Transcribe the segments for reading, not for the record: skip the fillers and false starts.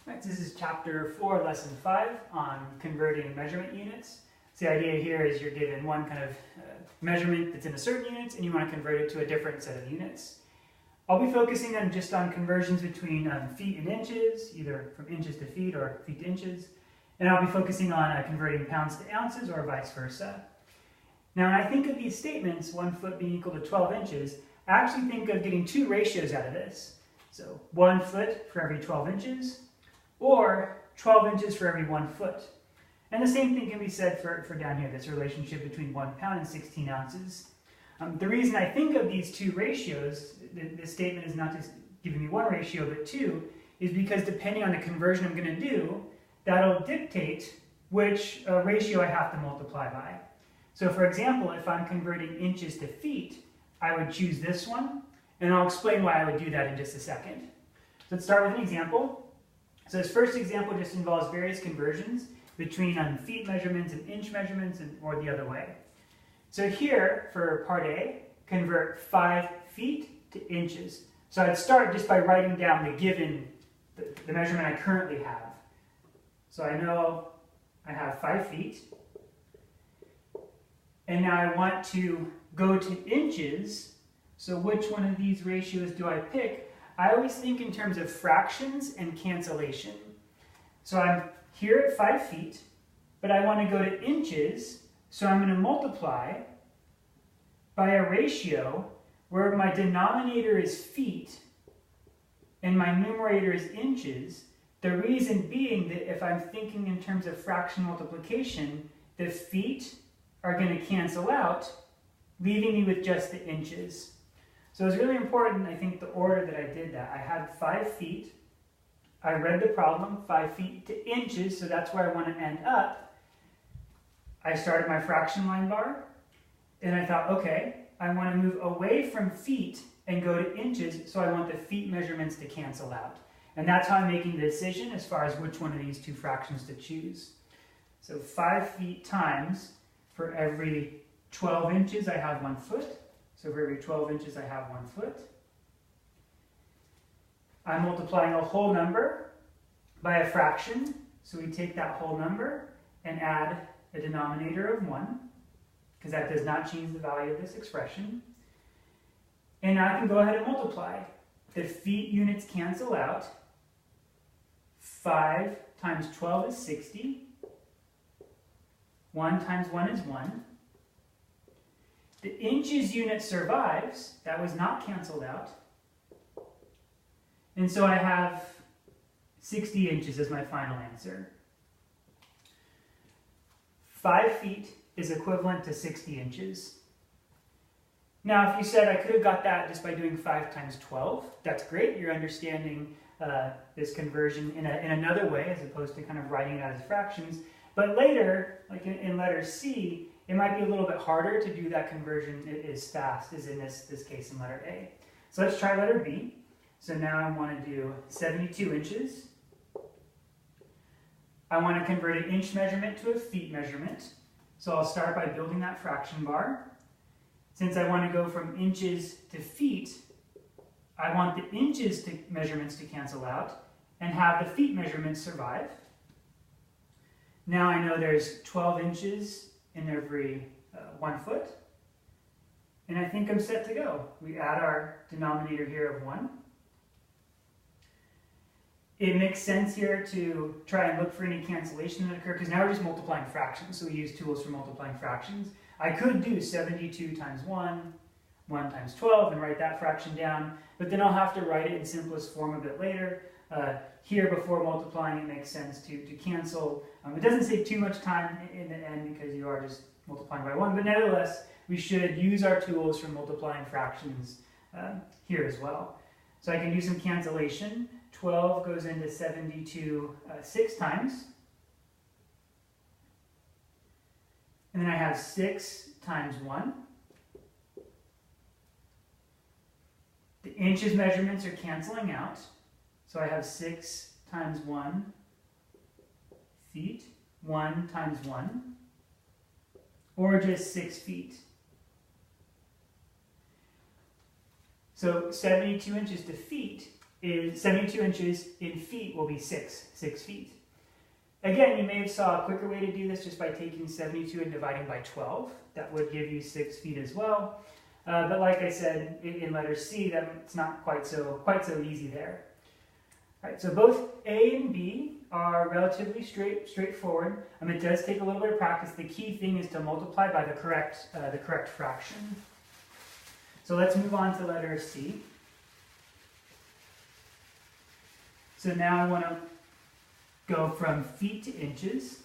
Right, so this is chapter 4, lesson 5 on converting measurement units. So the idea here is you're given one kind of measurement that's in a certain units and you want to convert it to a different set of units. I'll be focusing on just on conversions between feet and inches, either from inches to feet or feet to inches. And I'll be focusing on converting pounds to ounces or vice versa. Now when I think of these statements, 1 foot being equal to 12 inches, I actually think of getting two ratios out of this. So 1 foot for every 12 inches, or 12 inches for every 1 foot. And the same thing can be said for down here, this relationship between 1 pound and 16 ounces. The reason I think of these two ratios, this statement is not just giving me one ratio but two, is because depending on the conversion I'm going to do, that'll dictate which ratio I have to multiply by. So for example, if I'm converting inches to feet, I would choose this one, and I'll explain why I would do that in just a second. So let's start with an example. So this first example just involves various conversions between feet measurements and inch measurements or the other way. So here, for part A, convert 5 feet to inches. So I'd start just by writing down the given, the measurement I currently have. So I know I have 5 feet. And now I want to go to inches. So which one of these ratios do I pick? I always think in terms of fractions and cancellation. So I'm here at 5 feet, but I want to go to inches, so I'm going to multiply by a ratio where my denominator is feet and my numerator is inches. The reason being that if I'm thinking in terms of fraction multiplication, the feet are going to cancel out, leaving me with just the inches. So it's really important, I think, the order that I did that. I had 5 feet. I read the problem, 5 feet to inches, so that's where I want to end up. I started my fraction line bar, and I thought, okay, I want to move away from feet and go to inches, so I want the feet measurements to cancel out. And that's how I'm making the decision as far as which one of these two fractions to choose. So 5 feet times, for every 12 inches, I have 1 foot. So for every 12 inches, I have 1 foot. I'm multiplying a whole number by a fraction. So we take that whole number and add a denominator of 1, because that does not change the value of this expression. And now I can go ahead and multiply. The feet units cancel out. 5 times 12 is 60. 1 times 1 is 1. The inches unit survives. That was not canceled out. And so I have 60 inches as my final answer. 5 feet is equivalent to 60 inches. Now, if you said I could have got that just by doing 5 times 12, that's great. You're understanding this conversion in another way as opposed to kind of writing it out as fractions. But later, like in letter C, it might be a little bit harder to do that conversion as fast as in this case in letter A. So let's try letter B. So now I want to do 72 inches. I want to convert an inch measurement to a feet measurement. So I'll start by building that fraction bar. Since I want to go from inches to feet, I want the inches measurements to cancel out and have the feet measurements survive. Now I know there's 12 inches in every 1 foot. And I think I'm set to go. We add our denominator here of 1. It makes sense here to try and look for any cancellation that occur, because now we're just multiplying fractions, so we use tools for multiplying fractions. I could do 72 times 1, 1 times 12, and write that fraction down, but then I'll have to write it in simplest form a bit later. Here, before multiplying, it makes sense to cancel. It doesn't save too much time in the end because you are just multiplying by 1, but nevertheless, we should use our tools for multiplying fractions here as well. So I can do some cancellation. 12 goes into 72 6 times. And then I have 6 times 1. The inches measurements are canceling out. So I have 6 times 1 feet, 1 times 1, or just 6 feet. So 72 inches to feet is 72 inches in feet will be 6 feet. Again, you may have saw a quicker way to do this just by taking 72 and dividing by 12. That would give you 6 feet as well. But like I said in letter C, it's not quite so easy there. All right, so both A and B are relatively straightforward. It does take a little bit of practice. The key thing is to multiply by the correct fraction. So let's move on to letter C. So now I want to go from feet to inches.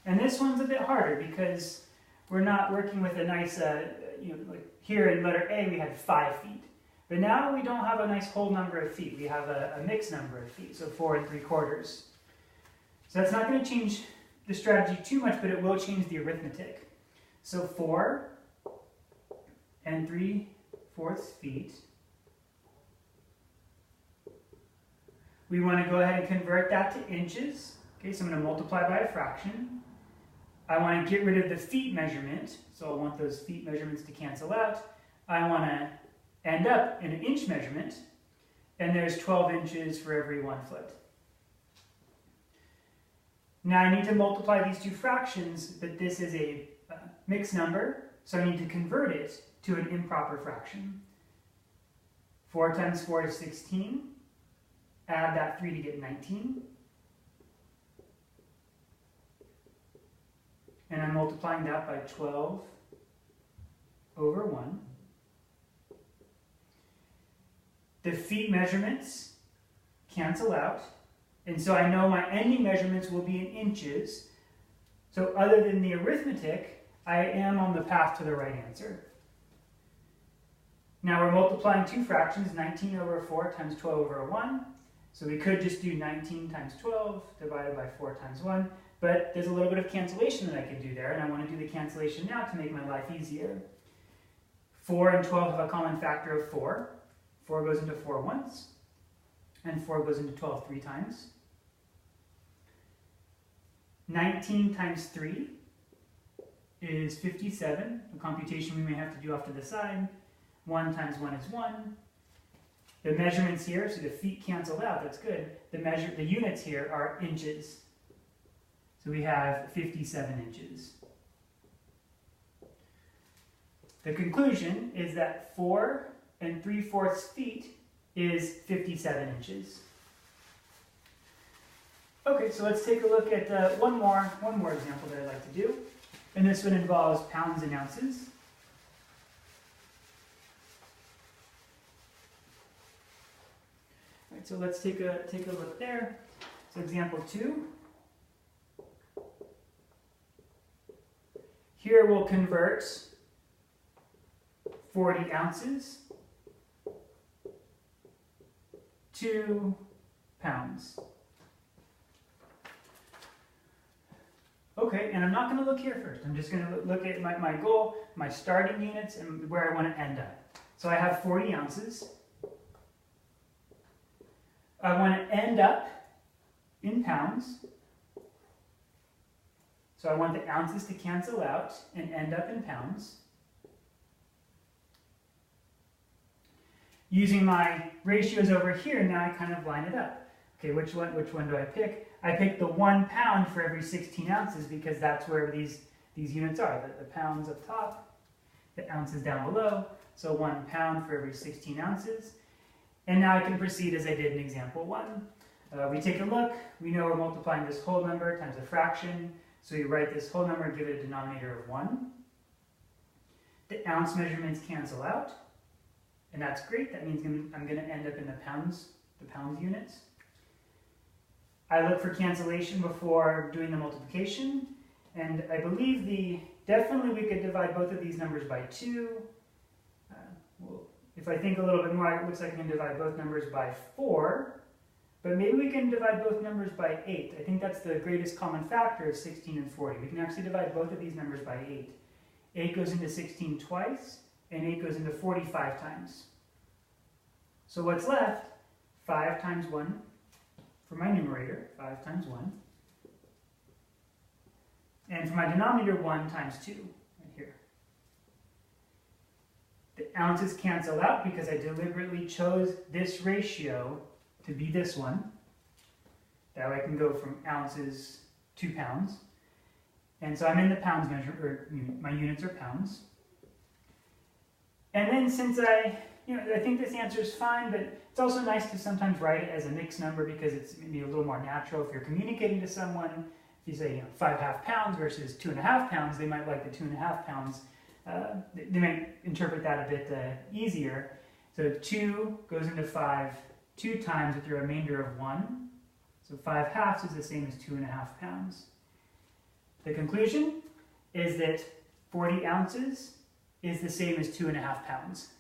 And this one's a bit harder because we're not working with a nice, like here in letter A we had 5 feet. But now we don't have a nice whole number of feet. We have a mixed number of feet, so 4 3/4. So that's not going to change the strategy too much, but it will change the arithmetic. So 4 3/4 feet. We want to go ahead and convert that to inches. Okay, so I'm going to multiply by a fraction. I want to get rid of the feet measurement, so I want those feet measurements to cancel out. I want to end up in an inch measurement, and there's 12 inches for every 1 foot. Now I need to multiply these two fractions, but this is a mixed number, so I need to convert it to an improper fraction. 4 times 4 is 16. Add that 3 to get 19. And I'm multiplying that by 12 over 1. The feet measurements cancel out, and so I know my ending measurements will be in inches. So other than the arithmetic, I am on the path to the right answer. Now we're multiplying two fractions, 19 over 4 times 12 over 1. So we could just do 19 times 12 divided by 4 times 1, but there's a little bit of cancellation that I can do there, and I want to do the cancellation now to make my life easier. 4 and 12 have a common factor of 4. 4 goes into 4 once, and 4 goes into 12 3 times. 19 times 3 is 57, a computation we may have to do off to the side. 1 times 1 is 1. The measurements here, so the feet cancel out, that's good. The units here are inches. So we have 57 inches. The conclusion is that 4 3/4 feet is 57 inches. Okay, so let's take a look at one more example that I'd like to do. And this one involves pounds and ounces. All right, so let's take a look there. So example 2. Here we'll convert 40 ounces to pounds. Okay, and I'm not going to look here first. I'm just going to look at my goal, my starting units, and where I want to end up. So I have 40 ounces. I want to end up in pounds. So I want the ounces to cancel out and end up in pounds. Using my ratios over here, now I kind of line it up. Okay, which one do I pick? I pick the 1 pound for every 16 ounces because that's where these units are. The pounds up top, the ounces down below. So 1 pound for every 16 ounces. And now I can proceed as I did in example 1. We take a look. We know we're multiplying this whole number times a fraction. So we write this whole number and give it a denominator of 1. The ounce measurements cancel out. And that's great. That means I'm going to end up in the pounds units. I look for cancellation before doing the multiplication. And I believe definitely we could divide both of these numbers by 2. Well, if I think a little bit more, it looks like I can divide both numbers by 4. But maybe we can divide both numbers by 8. I think that's the greatest common factor of 16 and 40. We can actually divide both of these numbers by 8. 8 goes into 16 twice, and 8 goes into 45 times. So what's left? 5 times 1 for my numerator, 5 times 1. And for my denominator, 1 times 2, right here. The ounces cancel out because I deliberately chose this ratio to be this one. That way I can go from ounces to pounds. And so I'm in the pounds measure, or my units are pounds. And then since I think this answer is fine, but it's also nice to sometimes write it as a mixed number because it's maybe a little more natural if you're communicating to someone. If you say 5½ pounds versus 2½ pounds, they might like the 2½ pounds. They might interpret that a bit easier. So 2 goes into 5 2 times with the remainder of 1. So 5/2 is the same as 2½ pounds. The conclusion is that 40 ounces is the same as 2½ pounds.